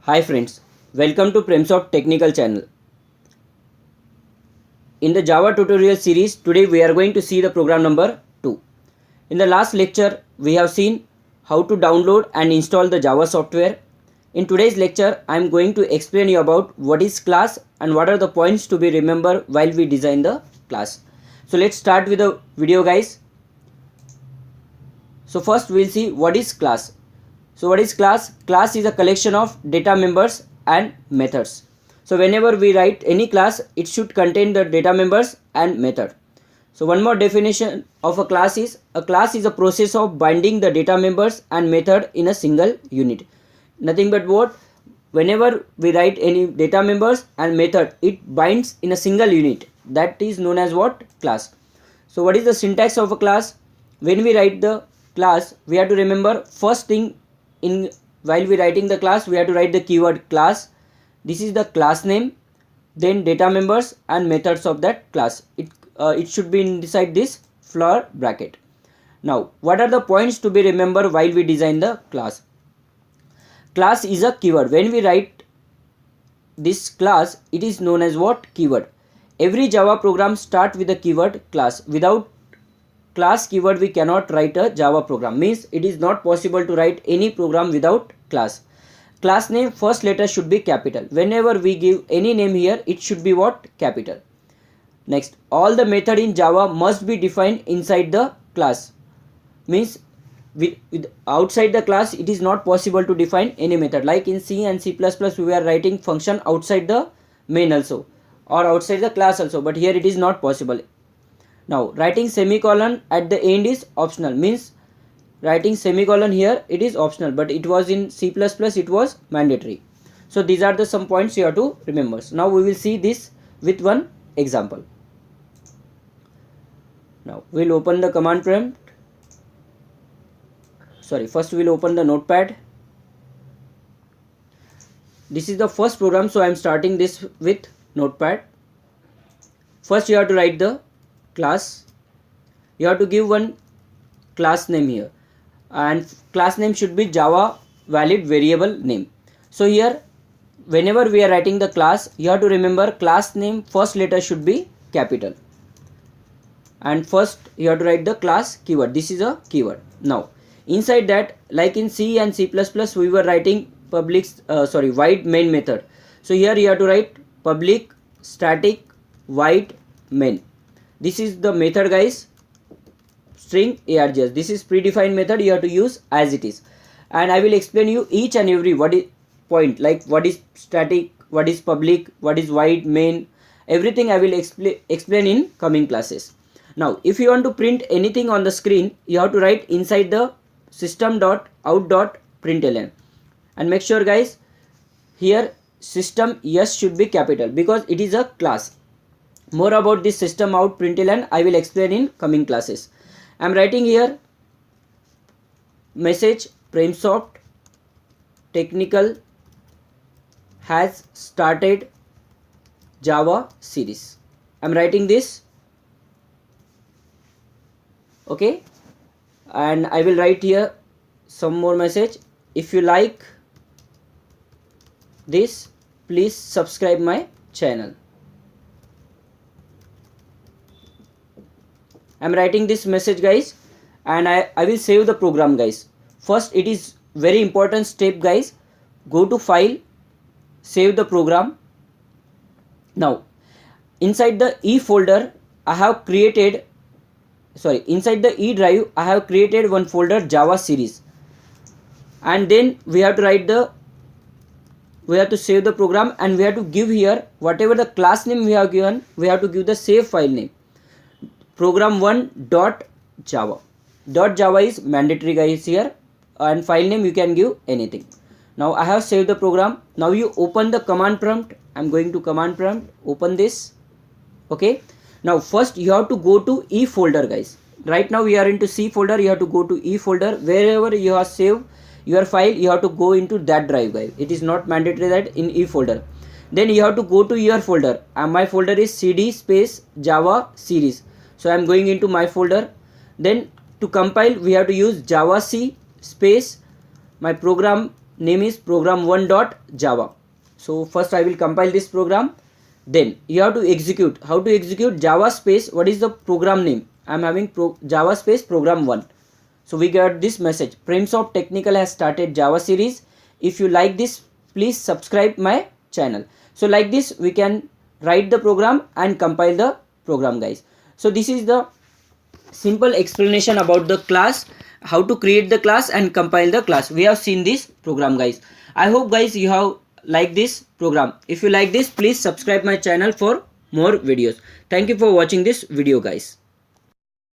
Hi friends, welcome to Premsoft Technical Channel. In the Java tutorial series, today we are going to see the program number 2. In the last lecture, we have seen how to download and install the Java software. In today's lecture, I am going to explain you about what is class and what are the points to be remembered while we design the class. So let's start with the video, guys. So first we'll see what is class. So what is class? Class is a collection of data members and methods. So whenever we write any class, it should contain the data members and method. So one more definition of a class is a process of binding the data members and method in a single unit. Nothing but what? Whenever we write any data members and method, it binds in a single unit. That is known as what? Class. So what is the syntax of a class? When we write the class, we have to remember first thing while we writing the class, we have to write the keyword class. This is the class name, then data members and methods of that class. It should be inside this flower bracket. Now, what are the points to be remembered while we design the class? Class is a keyword. When we write this class, it is known as what? Keyword. Every Java program starts with the keyword class. Without class keyword, we cannot write a Java program. Means it is not possible to write any program without class. Class name first letter should be capital. Whenever we give any name here, it should be what? Capital. Next, all the method in Java must be defined inside the class. Means with outside the class, it is not possible to define any method. Like in C and C++, we are writing function outside the main also, or outside the class also, but here it is not possible. Now, writing semicolon at the end is optional. Means writing semicolon here, it is optional, but it was in C++, it was mandatory. So these are the some points you have to remember. So now we will see this with one example. Now we'll open the command prompt. First we'll open the notepad. This is the first program, so I am starting this with notepad. First you have to write the class. You have to give one class name here, and class name should be Java valid variable name. So here whenever we are writing the class, you have to remember class name first letter should be capital, and first you have to write the class keyword. This is a keyword. Now inside that, like in C and C++, we were writing void main method. So here you have to write public static void main. This is the method, guys. String args. This is predefined method. You have to use as it is, and I will explain you each and every what is point, like what is static, what is public, what is void main. Everything I will explain in coming classes. Now if you want to print anything on the screen, you have to write inside the system.out.println, and make sure, guys, here system yes should be capital because it is a class. More about this system out println I will explain in coming classes. I am writing here message Premsoft Technical has started Java series. I am writing this. Okay, and I will write here some more message. If you like this, please subscribe my channel. I am writing this message, guys, and I will save the program, guys. First, it is very important step, guys. Go to file, save the program. Now inside the E folder I have created, inside the E drive I have created one folder Java series, and then we have to save the program, and we have to give here whatever the class name we have given, we have to give the save file name program1.java. .java is mandatory, guys, here, and file name you can give anything. Now I have saved the program. Now you open the command prompt. I'm going to command prompt, open this. Okay, now first you have to go to E folder, guys. Right now we are into C folder. You have to go to E folder. Wherever you have saved your file, you have to go into that drive, guys. It is not mandatory that in E folder. Then you have to go to your folder, and my folder is cd space Java series. So I am going into my folder. Then to compile, we have to use javac space my program name is program1.java. So first I will compile this program. Then you have to execute. How to execute? Java space, what is the program name? I am having Java space program1. So we got this message, Primsoft Technical has started Java series. If you like this, please subscribe my channel. So like this we can write the program and compile the program, guys. So this is the simple explanation about the class, how to create the class and compile the class. We have seen this program, guys. I hope guys you have liked this program. If you like this, please subscribe my channel for more videos. Thank you for watching this video, guys.